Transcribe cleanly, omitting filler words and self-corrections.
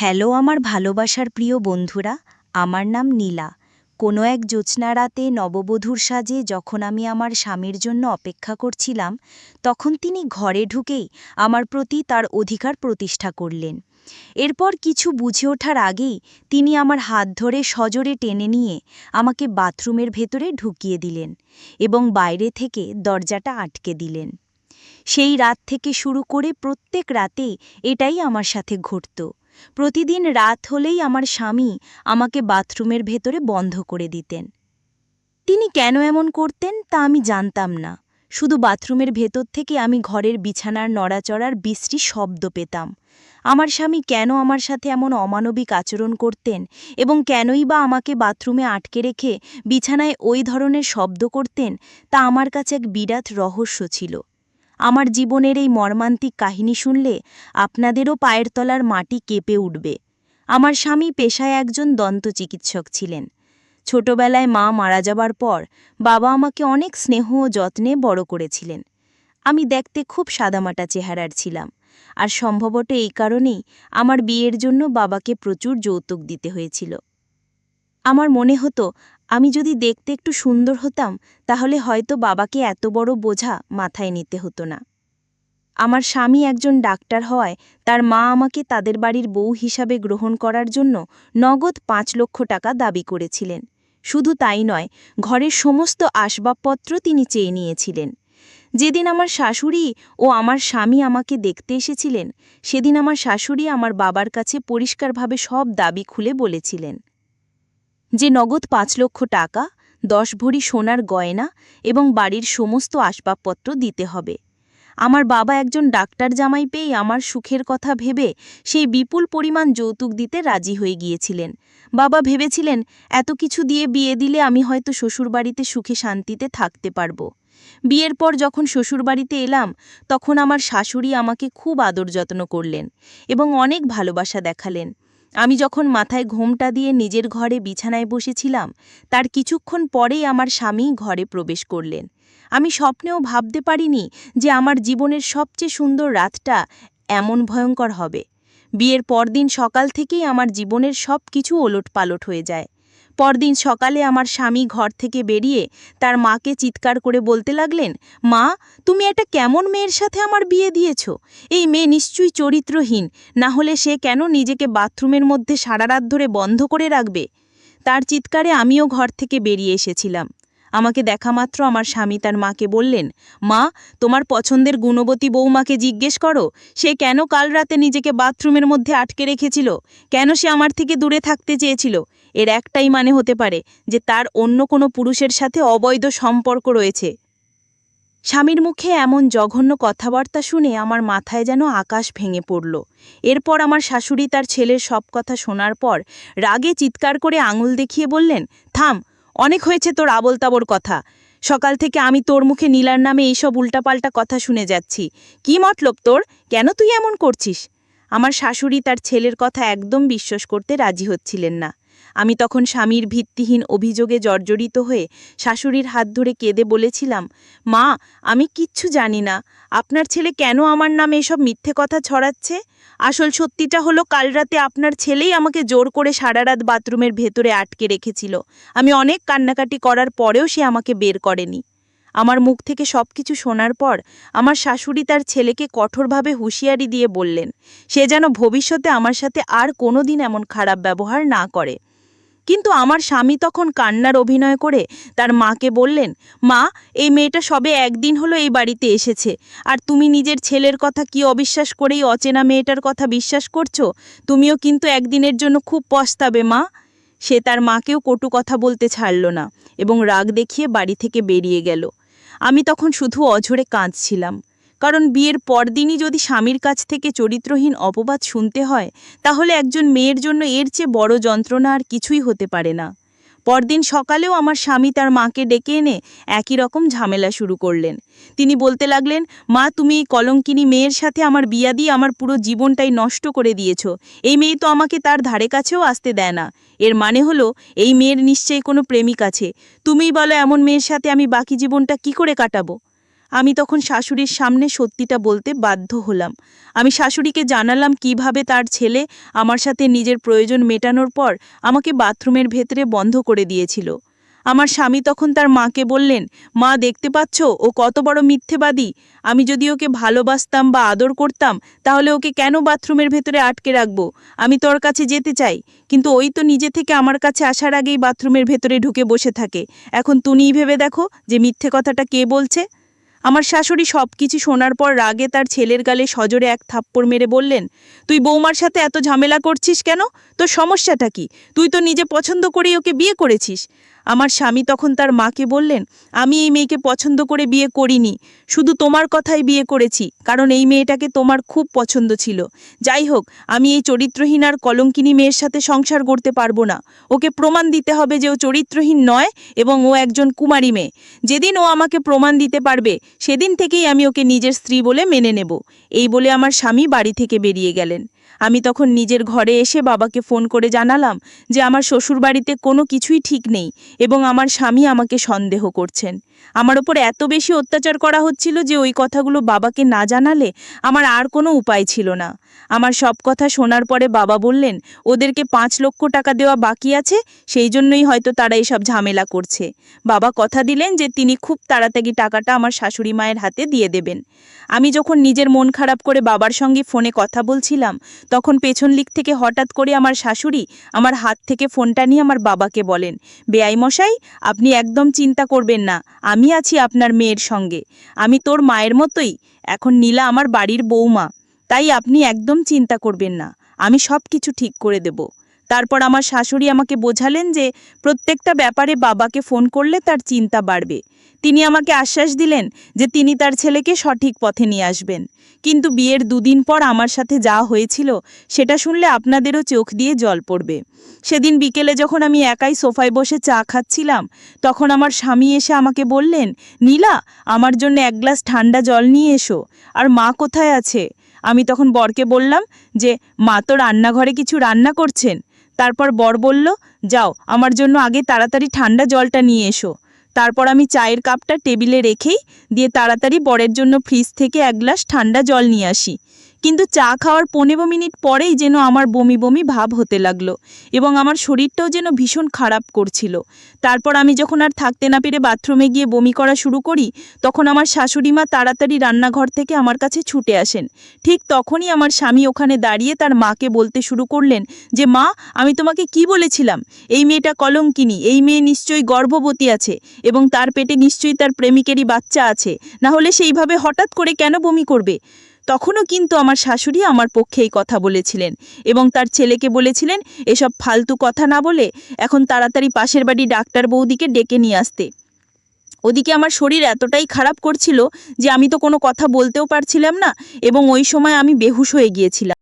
Hello আমার ভালোবাসার প্রিয় বন্ধুরা, আমার নাম নীলা। কোনো এক জ্যোৎস্না রাতে নববধূর সাজে যখন আমি আমার স্বামীর জন্য অপেক্ষা করছিলাম, তখন তিনি ঘরে ঢুকেই আমার প্রতি তার অধিকার প্রতিষ্ঠা করলেন। এরপর কিছু বুঝে ওঠার আগেই তিনি আমার হাত ধরে সজোরে টেনে নিয়ে আমাকে বাথরুমের ভেতরে ঢুকিয়ে দিলেন এবং বাইরে থেকে দরজাটা আটকে দিলেন। সেই রাত থেকে শুরু করে প্রত্যেক রাতেই এটাই আমার সাথে ঘটত। প্রতিদিন রাত হলেই আমার স্বামী আমাকে বাথরুমের ভেতরে বন্ধ করে দিতেন। তিনি কেন এমন করতেন তা আমি জানতাম না। শুধু বাথরুমের ভেতর থেকে আমি ঘরের বিছানার নড়াচড়ার বিশ্রী শব্দ পেতাম। আমার স্বামী কেন আমার সাথে এমন অমানবিক আচরণ করতেন এবং কেনই বা আমাকে বাথরুমে আটকে রেখে বিছানায় ওই ধরনের শব্দ করতেন, তা আমার কাছে এক বিরাট রহস্য ছিল। আমার জীবনের এই মর্মান্তিক কাহিনী শুনলে আপনাদেরও পায়ের তলার মাটি কেঁপে উঠবে। আমার স্বামী পেশায় একজন দন্তচিকিৎসক ছিলেন। ছোটবেলায় মা মারা যাবার পর বাবা আমাকে অনেক স্নেহ ও যত্নে বড় করেছিলেন। আমি দেখতে খুব সাদামাটা চেহারার ছিলাম, আর সম্ভবত এই কারণেই আমার বিয়ের জন্য বাবাকে প্রচুর যৌতুক দিতে হয়েছিল। আমার মনে হতো আমি যদি দেখতে একটু সুন্দর হতাম তাহলে হয়তো বাবাকে এত বড় বোঝা মাথায় নিতে হতো না। আমার স্বামী একজন ডাক্তার হওয়ায় তার মা আমাকে তাদের বাড়ির বউ হিসাবে গ্রহণ করার জন্য নগদ ৫ লক্ষ টাকা দাবি করেছিলেন। শুধু তাই নয়, ঘরের সমস্ত আসবাবপত্র তিনি চেয়ে নিয়েছিলেন। যেদিন আমার শাশুড়ি ও আমার স্বামী আমাকে দেখতে এসেছিলেন, সেদিন আমার শাশুড়ি আমার বাবার কাছে পরিষ্কারভাবে সব দাবি খুলে বলেছিলেন যে নগদ ৫ লক্ষ টাকা, ১০ ভরি সোনার গয়না এবং বাড়ির সমস্ত আসবাবপত্র দিতে হবে। আমার বাবা একজন ডাক্তার জামাই পেয়ে আমার সুখের কথা ভেবে সেই বিপুল পরিমাণ যৌতুক দিতে রাজি হয়ে গিয়েছিলেন। বাবা ভেবেছিলেন এত কিছু দিয়ে বিয়ে দিলে আমি হয়তো শ্বশুরবাড়িতে সুখে শান্তিতে থাকতে পারব। বিয়ের পর যখন শ্বশুরবাড়িতে এলাম, তখন আমার শাশুড়ি আমাকে খুব আদর যত্ন করলেন এবং অনেক ভালোবাসা দেখালেন। আমি যখন মাথায় ঘোমটা দিয়ে নিজের ঘরে বিছানায় বসেছিলাম, তার কিছুক্ষণ পরেই আমার স্বামী ঘরে প্রবেশ করলেন। আমি স্বপ্নেও ভাবতে পারিনি যে আমার জীবনের সবচেয়ে সুন্দর রাতটা এমন ভয়ঙ্কর হবে। বিয়ের পরদিন সকাল থেকেই আমার জীবনের সব কিছু ওলটপালট হয়ে যায়। পরদিন সকালে আমার স্বামী ঘর থেকে বেরিয়ে তার মাকে চিৎকার করে বলতে লাগলেন, মা, তুমি এটা কেমন মেয়ের সাথে আমার বিয়ে দিয়েছ? এই মেয়ে নিশ্চয়ই চরিত্রহীন, না হলে সে কেন নিজেকে বাথরুমের মধ্যে সারা রাত ধরে বন্ধ করে রাখবে? তার চিৎকারে আমিও ঘর থেকে বেরিয়ে এসেছিলাম। আমাকে দেখামাত্র আমার স্বামী তার মাকে বললেন, মা, তোমার পছন্দের গুণবতী বৌমাকে জিজ্ঞেস করো, সে কেন কাল রাতে নিজেকে বাথরুমের মধ্যে আটকে রেখেছিল, কেন সে আমার থেকে দূরে থাকতে চেয়েছিল। এর একটাই মানে হতে পারে যে তার অন্য কোনো পুরুষের সাথে অবৈধ সম্পর্ক রয়েছে। স্বামীর মুখে এমন জঘন্য কথাবার্তা শুনে আমার মাথায় যেন আকাশ ভেঙে পড়ল। এরপর আমার শাশুড়ি তার ছেলের সব কথা শোনার পর রাগে চিৎকার করে আঙুল দেখিয়ে বললেন, থাম, অনেক হয়েছে তোর আবোল তাবোল কথা। সকাল থেকে আমি তোর মুখে নীলার নামে এইসব উল্টাপাল্টা কথা শুনে যাচ্ছি। কি মতলব তোর? কেন তুই এমন করছিস? আমার শাশুড়ি তার ছেলের কথা একদম বিশ্বাস করতে রাজি হচ্ছিলেন না। আমি তখন স্বামীর ভিত্তিহীন অভিযোগে জর্জরিত হয়ে শাশুড়ির হাত ধরে কেঁদে বলেছিলাম, মা, আমি কিচ্ছু জানি না। আপনার ছেলে কেন আমার নামে এসব মিথ্যে কথা ছড়াচ্ছে? আসল সত্যিটা হলো কাল রাতে আপনার ছেলেই আমাকে জোর করে সারা রাত বাথরুমের ভেতরে আটকে রেখেছিল। আমি অনেক কান্নাকাটি করার পরেও সে আমাকে বের করেনি। আমার মুখ থেকে সবকিছু শোনার পর আমার শাশুড়ি তার ছেলেকে কঠোরভাবে হুঁশিয়ারি দিয়ে বললেন সে যেন ভবিষ্যতে আমার সাথে আর কোনোদিন এমন খারাপ ব্যবহার না করে। কিন্তু আমার স্বামী তখন কান্নার অভিনয় করে তার মাকে বললেন, মা, এই মেয়েটা সবে একদিন হলো এই বাড়িতে এসেছে, আর তুমি নিজের ছেলের কথা কি অবিশ্বাস করেই অচেনা মেয়েটার কথা বিশ্বাস করছো? তুমিও কিন্তু একদিনের জন্য খুব পস্তাবে মা। সে তার মাকেও কটু কথা বলতে ছাড়ল না এবং রাগ দেখিয়ে বাড়ি থেকে বেরিয়ে গেল। আমি তখন শুধু অঝরে কাঁদছিলাম, কারণ বিয়ের পরদিনই যদি স্বামীর কাছ থেকে চরিত্রহীন অপবাদ শুনতে হয়, তাহলে একজন মেয়ের জন্য এর চেয়ে বড় যন্ত্রণা আর কিছুই হতে পারে না। পরদিন সকালেও আমার স্বামী তার মাকে ডেকে এনে একই রকম ঝামেলা শুরু করলেন। তিনি বলতে লাগলেন, মা, তুমি এই কলঙ্কিনী মেয়ের সাথে আমার বিয়া দিয়ে আমার পুরো জীবনটাই নষ্ট করে দিয়েছ। এই মেয়ে তো আমাকে তার ধারে কাছেও আসতে দেয় না। এর মানে হলো এই মেয়ের নিশ্চয়ই কোনো প্রেমিক আছে। তুমিই বলো এমন মেয়ের সাথে আমি বাকি জীবনটা কি করে কাটাবো? আমি তখন শাশুড়ির সামনে সত্যিটা বলতে বাধ্য হলাম। আমি শাশুড়িকে জানালাম কিভাবে তার ছেলে আমার সাথে নিজের প্রয়োজন মেটানোর পর আমাকে বাথরুমের ভেতরে বন্ধ করে দিয়েছিল। আমার স্বামী তখন তার মাকে বললেন, মা দেখতে পাচ্ছ ও কত বড় মিথ্যেবাদী। আমি যদি ওকে ভালোবাসতাম বা আদর করতাম তাহলে ওকে কেন বাথরুমের ভেতরে আটকে রাখবো? আমি তোর কাছে যেতে চাই, কিন্তু ওই তো নিজে থেকে আমার কাছে আসার আগেই বাথরুমের ভেতরে ঢুকে বসে থাকে। এখন তুমিই ভেবে দেখো যে মিথ্যে কথাটা কে বলছে। আমার শাশুড়ি সবকিছু শোনার পর রাগে তার ছেলের গালে সজোরে এক থাপ্পড় মেরে বললেন, তুই বৌমার সাথে এত ঝামেলা করছিস কেন? তোর সমস্যাটা কি? তুই তো নিজে পছন্দ করেই ওকে বিয়ে করেছিস। আমার স্বামী তখন তার মাকে বললেন, আমি এই মেয়েকে পছন্দ করে বিয়ে করিনি, শুধু তোমার কথাই বিয়ে করেছি, কারণ এই মেয়েটাকে তোমার খুব পছন্দ ছিল। যাই হোক, আমি এই চরিত্রহীন আর কলঙ্কিনী মেয়ের সাথে সংসার করতে পারবো না। ওকে প্রমাণ দিতে হবে যে ও চরিত্রহীন নয় এবং ও একজন কুমারী মেয়ে। যেদিন ও আমাকে প্রমাণ দিতে পারবে সেদিন থেকেই আমি ওকে নিজের স্ত্রী বলে মেনে নেব। এই বলে আমার স্বামী বাড়ি থেকে বেরিয়ে গেলেন। আমি তখন নিজের ঘরে এসে বাবাকে ফোন করে জানালাম যে আমার শ্বশুরবাড়িতে কোনো কিছুই ঠিক নেই এবং আমার স্বামী আমাকে সন্দেহ করছেন। আমার ওপর এত বেশি অত্যাচার করা হচ্ছিল যে ওই কথাগুলো বাবাকে না জানালে আমার আর কোনো উপায় ছিল না। আমার সব কথা শোনার পরে বাবা বললেন, ওদেরকে 5 লক্ষ টাকা দেওয়া বাকি আছে, সেই জন্যই হয়তো তারা এসব ঝামেলা করছে। বাবা কথা দিলেন যে তিনি খুব তাড়াতাড়ি টাকাটা আমার শাশুড়ি মায়ের হাতে দিয়ে দেবেন। আমি যখন নিজের মন খারাপ করে বাবার সঙ্গে ফোনে কথা বলছিলাম, তখন পেছন দিক থেকে হঠাৎ করে আমার শাশুড়ি আমার হাত থেকে ফোনটা নিয়ে আমার বাবাকে বলেন, বেয়াই মশাই, আপনি একদম চিন্তা করবেন না, আমি আছি আপনার মেয়ের সঙ্গে। আমি তোর মায়ের মতোই, এখন নীলা আমার বাড়ির বৌমা, তাই আপনি একদম চিন্তা করবেন না, আমি সব কিছু ঠিক করে দেব। তারপর আমার শাশুড়ি আমাকে বোঝালেন যে প্রত্যেকটা ব্যাপারে বাবাকে ফোন করলে তার চিন্তা বাড়বে। তিনি আমাকে আশ্বাস দিলেন যে তিনি তার ছেলেকে সঠিক পথে নিয়ে আসবেন। কিন্তু বিয়ের 2 দিন পর আমার সাথে যা হয়েছিল সেটা শুনলে আপনাদেরও চোখ দিয়ে জল পড়বে। সেদিন বিকেলে যখন আমি একাই সোফায় বসে চা খাচ্ছিলাম, তখন আমার স্বামী এসে আমাকে বললেন, নীলা, আমার জন্য 1 গ্লাস ঠান্ডা জল নিয়ে এসো। আর মা কোথায় আছে? আমি তখন বরকে বললাম যে মা তো রান্নাঘরে কিছু রান্না করছেন। তারপর বর বলল, যাও আমার জন্য আগে তাড়াতাড়ি ঠান্ডা জলটা নিয়ে এসো। তারপর আমি চায়ের কাপটা টেবিলে রেখেই দিয়ে তাড়াতাড়ি বরের জন্য ফ্রিজ থেকে 1 গ্লাস ঠান্ডা জল নিয়ে আসি। কিন্তু চা খাওয়ার 15 মিনিট পরেই যেন আমার বমি বমি ভাব হতে লাগলো এবং আমার শরীরটাও যেন ভীষণ খারাপ করছিল। তারপর আমি যখন আর থাকতে না পেরে বাথরুমে গিয়ে বমি করা শুরু করি, তখন আমার শাশুড়ি মা তাড়াতাড়ি রান্নাঘর থেকে আমার কাছে ছুটে আসেন। ঠিক তখনই আমার স্বামী ওখানে দাঁড়িয়ে তার মাকে বলতে শুরু করলেন যে, মা, আমি তোমাকে কি বলেছিলাম? এই মেয়েটা কলঙ্কিনী, এই মেয়ে নিশ্চয়ই গর্ভবতী আছে এবং তার পেটে নিশ্চয়ই তার প্রেমিকেরই বাচ্চা আছে, না হলে সেইভাবে হঠাৎ করে কেন বমি করবে? তখনও কিন্তু আমার শাশুড়ি আমার পক্ষে এই কথা বলেছিলেন এবং তার ছেলেকে বলেছিলেন এসব ফালতু কথা না বলে এখন তাড়াতাড়ি পাশের বাড়ি ডাক্তার বৌদিকে ডেকে নিয়ে আসতে। ওদিকে আমার শরীর এতটাই খারাপ করছিল যে আমি তো কোনো কথা বলতেও পারছিলাম না এবং ওই সময় আমি বেহুশ হয়ে গিয়েছিলাম।